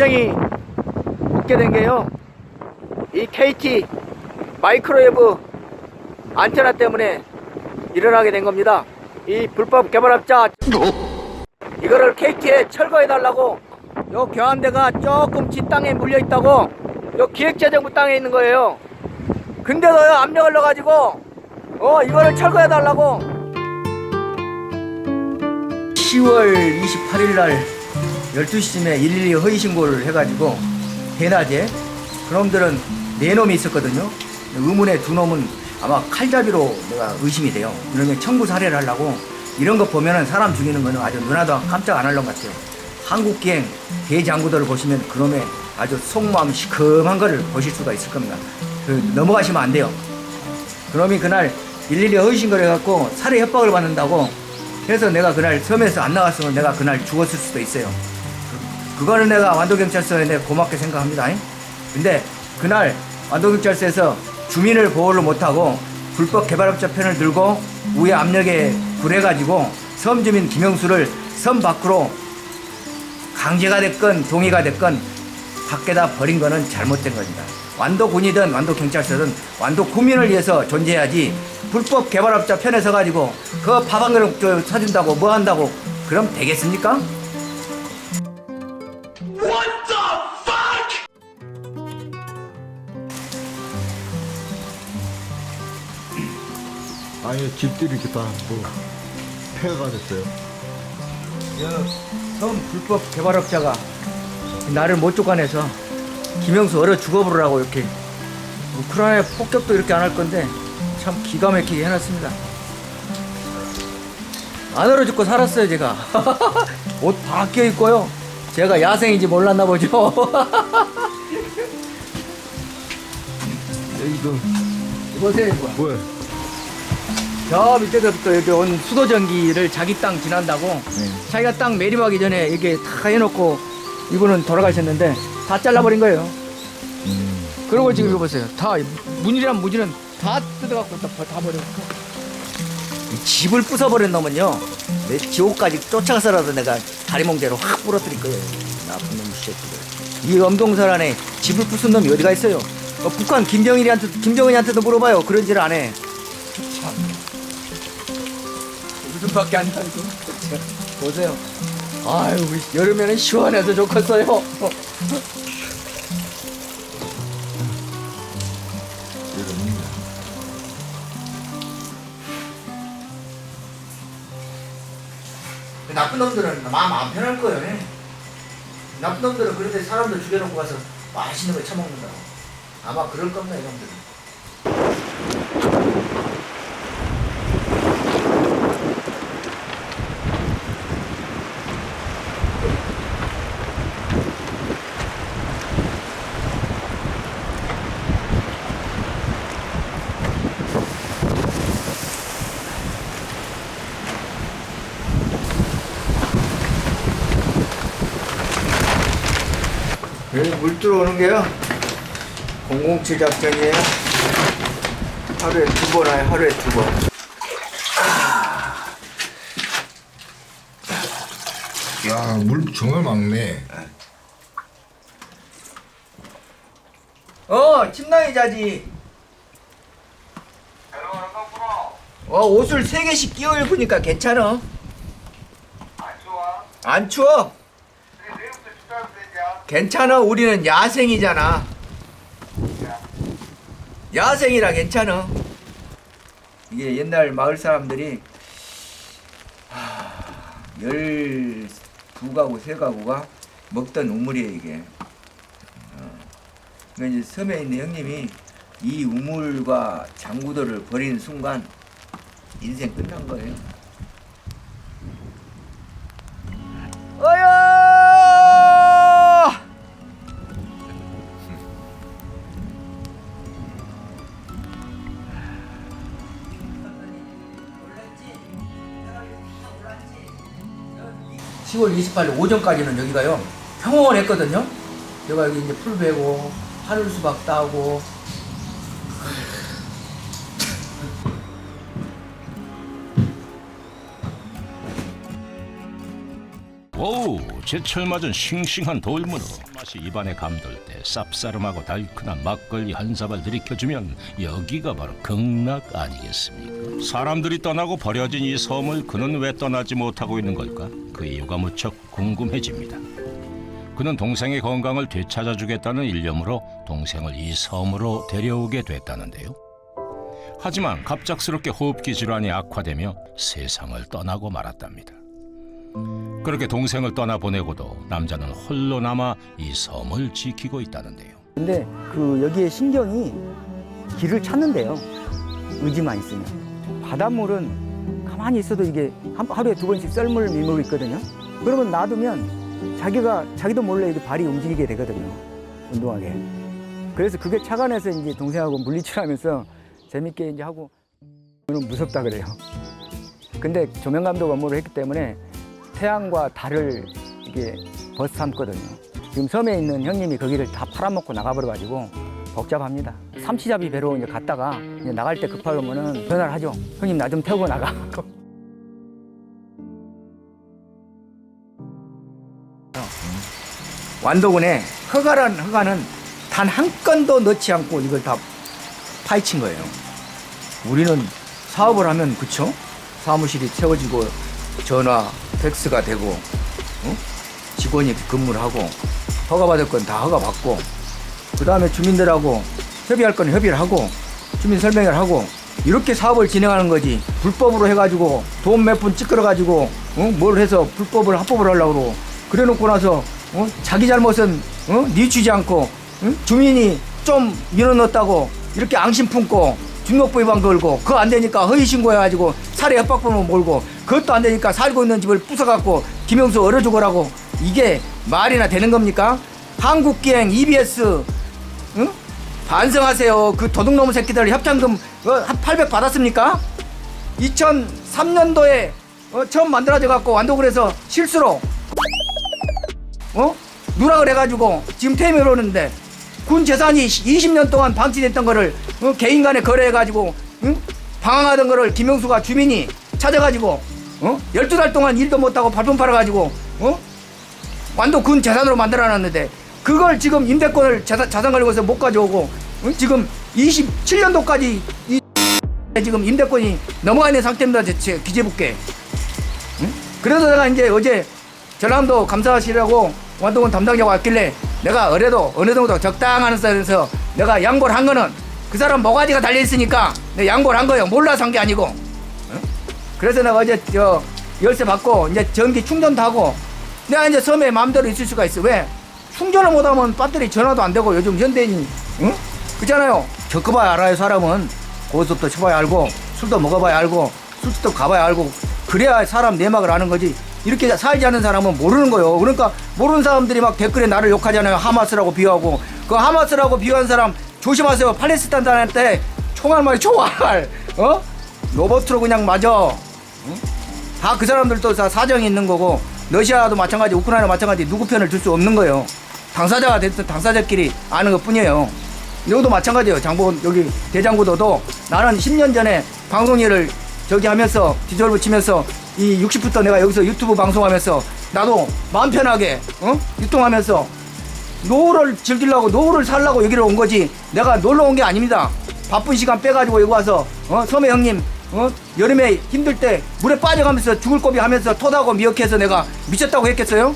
다행히 묻게 된 게요, 이 KT 마이크로웨브 안테나 때문에 일어나게 된 겁니다. 이 불법 개발업자 이거를 KT에 철거해 달라고, 요 경안대가 조금 지 땅에 물려 있다고, 요 기획재정부 땅에 있는 거예요. 근데도요 압력을 넣어가지고 이거를 철거해 달라고. 10월 28일 날 12시쯤에 112 허위 신고를 해가지고 대낮에 그놈들은 4놈이 있었거든요. 의문의 2놈은 아마 칼잡이로 내가 의심이 돼요. 이러면 청구 살해를 하려고. 이런 거 보면은 사람 죽이는 거는 아주 눈하도 깜짝 안 할 것 같아요. 한국기행 대장구들을 보시면 그놈의 아주 속마음 시큼한 거를 보실 수가 있을 겁니다. 넘어가시면 안 돼요. 그놈이 그날 112 허위 신고를 해갖고 살해 협박을 받는다고 해서 내가 그날 섬에서 안 나갔으면 내가 그날 죽었을 수도 있어요. 그거는 내가 완도경찰서에 내가 고맙게 생각합니다. 근데 그날 완도경찰서에서 주민을 보호를 못하고 불법 개발업자 편을 들고 우회 압력에 굴해가지고 섬주민 김영수를 섬 밖으로 강제가 됐건 동의가 됐건 밖에다 버린 거는 잘못된 겁니다. 완도군이든 완도경찰서든 완도구민을 위해서 존재해야지, 불법 개발업자 편에 서가지고 그 밥 한 그릇 사준다고 뭐 한다고 그럼 되겠습니까? What the fuck? 아니 집들이 이렇게 다 뭐 폐허가 됐어요. 섬 불법 개발업자가 나를 못 쫓아내서 김영수 얼어 죽어보라고 이렇게 우크라이나 폭격도 이렇게 안 할 건데 참 기가 막히게 해놨습니다. 안 얼어 죽고 살았어요 제가. 옷 다 껴입고요. 제가 야생인지 몰랐나 보죠. 이거 보세요 이거. 뭐야? 저 밑에서부터 여기 온 수도전기를 자기 땅 지난다고 자기가 땅 매립하기 전에 이렇게 다 해놓고 이분은 돌아가셨는데 다 잘라버린 거예요. 그리고 지금 이거 보세요. 다 문이랑 무지는 다 뜯어갖고 다 버려갖고 이 집을 부숴버린 놈은요 내 지옥까지 쫓아가서라도 내가 다리몽대로 확 부러뜨릴 거예요. 나쁜 놈 새끼들. 이 엄동설 안에 집을 부순 놈이 어디가 있어요? 북한 김정은이한테도 물어봐요. 그런 짓을 안 해. 참. 무슨 밖에 안 나고. 보세요. 아유, 여름에는 시원해서 좋겠어요. 나쁜 놈들은 마음 안 편할 거예요. 나쁜 놈들은 그런데 사람들 죽여놓고 가서 맛있는 거 처먹는다고. 아마 그럴 겁니다, 이놈들은. 여기 물 들어오는 게요 007 작전이에요. 하루에 2번 와요. 하루에 2번. 야, 물 정말 많네. 침낭이 자지. 옷을 3개씩 끼워 입으니까 괜찮아. 안 좋아? 안 추워. 내일부터 주차하면 되냐? 괜찮아. 우리는 야생이잖아. 야생이라 괜찮아. 이게 옛날 마을 사람들이 12가구, 3가구가 먹던 우물이에요, 이게. 그러니까 이제 섬에 있는 형님이 이 우물과 장구들을 버리는 순간 인생 끝난 거예요. 어여! (10월 28일) 오전까지는 여기가요 평온했거든요. 제가 여기 이제 풀 베고 하늘 수박 따고 오우, 제철 맞은 싱싱한 돌문어. 맛이 입안에 감돌 때 쌉싸름하고 달큰한 막걸리 한 사발 들이켜주면 여기가 바로 극락 아니겠습니까? 사람들이 떠나고 버려진 이 섬을 그는 왜 떠나지 못하고 있는 걸까? 그 이유가 무척 궁금해집니다. 그는 동생의 건강을 되찾아주겠다는 일념으로 동생을 이 섬으로 데려오게 됐다는데요. 하지만 갑작스럽게 호흡기 질환이 악화되며 세상을 떠나고 말았답니다. 그렇게 동생을 떠나보내고도 남자는 홀로 남아 이 섬을 지키고 있다는데요. 근데 그 여기에 신경이 길을 찾는데요. 의지만 있으면. 바닷물은 가만히 있어도 이게 하루에 2번씩 썰물 밀물고 있거든요. 그러면 놔두면 자기도 몰래 이게 발이 움직이게 되거든요. 운동하게. 그래서 그게 착안해서 이제 동생하고 물리치료하면서 재밌게 이제 하고 저는 무섭다 그래요. 근데 조명 감독 업무를 했기 때문에 태양과 달을 이게 벗삼거든요. 지금 섬에 있는 형님이 거기를 다 팔아먹고 나가버려가지고 복잡합니다. 삼치잡이 배로 이제 갔다가 이제 나갈 때 급하면은 전화를 하죠. 형님 나 좀 태우고 나가. 완도군에 허가는 단 한 건도 넣지 않고 이걸 다 파헤친 거예요. 우리는 사업을 하면 그쵸? 사무실이 세워지고 전화, 팩스가 되고 직원이 근무를 하고 허가받을 건 다 허가받고 그 다음에 주민들하고 협의할 건 협의를 하고 주민 설명을 하고 이렇게 사업을 진행하는 거지. 불법으로 해가지고 돈 몇 푼 찌끄러가지고 뭘 해서 불법을 합법을 하려고 그러고 그래놓고 나서 자기 잘못은 뉘우치지 않고 주민이 좀 민원 넣었다고 이렇게 앙심 품고 중목부 위반 걸고 그거 안 되니까 허위신고 해가지고 살해 협박범을 몰고 그것도 안 되니까 살고 있는 집을 부숴갖고 김영수 얼어 죽으라고 이게 말이나 되는 겁니까? 한국기행 EBS 반성하세요. 그 도둑놈의 새끼들 협찬금 한 800 받았습니까? 2003년도에 처음 만들어져 갖고 완도군에서 실수로 누락을 해가지고 지금 퇴임을 오는데 군 재산이 20년 동안 방치됐던 거를 개인 간에 거래해가지고 방황하던 거를 김영수가 주민이 찾아가지고 12달 동안 일도 못하고 발품 팔아가지고 완도 군 재산으로 만들어놨는데 그걸 지금 임대권을 자산 관리에서 못 가져오고 지금 27년도까지 지금 임대권이 넘어가 있는 상태입니다. 제 기재부께. 그래서 내가 이제 어제 전라남도 감사실하고 완도군 담당자가 왔길래 내가 어래도 어느 정도 적당한 선에서 내가 양보를 한 거는 그 사람 모가지가 달려있으니까 내가 양보를 한 거예요. 몰라서 한 게 아니고. 그래서 내가 어제 열쇠 받고 이제 전기 충전도 하고 내가 이제 섬에 마음대로 있을 수가 있어. 왜? 충전을 못하면 배터리 전화도 안 되고 요즘 현대인이 그렇잖아요. 겪어봐야 알아요. 사람은 고속도 쳐봐야 알고 술도 먹어봐야 알고 술집도 가봐야 알고 그래야 사람 내막을 아는 거지. 이렇게 살지 않는 사람은 모르는 거예요. 그러니까 모르는 사람들이 막 댓글에 나를 욕하잖아요. 하마스라고 비유하고 그 하마스라고 비유한 사람 조심하세요. 팔레스타인한테 총알 말이 총알 로봇으로 그냥 맞아. 다 그 사람들도 다 사정이 있는 거고 러시아도 마찬가지 우크라이나 마찬가지 누구 편을 들 수 없는 거예요. 당사자가 됐든 당사자끼리 아는 것 뿐이에요. 여기도 마찬가지예요. 장본 여기 대장구도도 나는 10년 전에 방송 일을 저기 하면서 디졸브 치면서 이 60부터 내가 여기서 유튜브 방송하면서 나도 마음 편하게 유통하면서 노후를 즐기려고 노후를 살려고 여기로 온 거지 내가 놀러 온 게 아닙니다. 바쁜 시간 빼가지고 여기 와서 섬에 형님 여름에 힘들 때 물에 빠져가면서 죽을 고비 하면서 토다고 미역해서 내가 미쳤다고 했겠어요?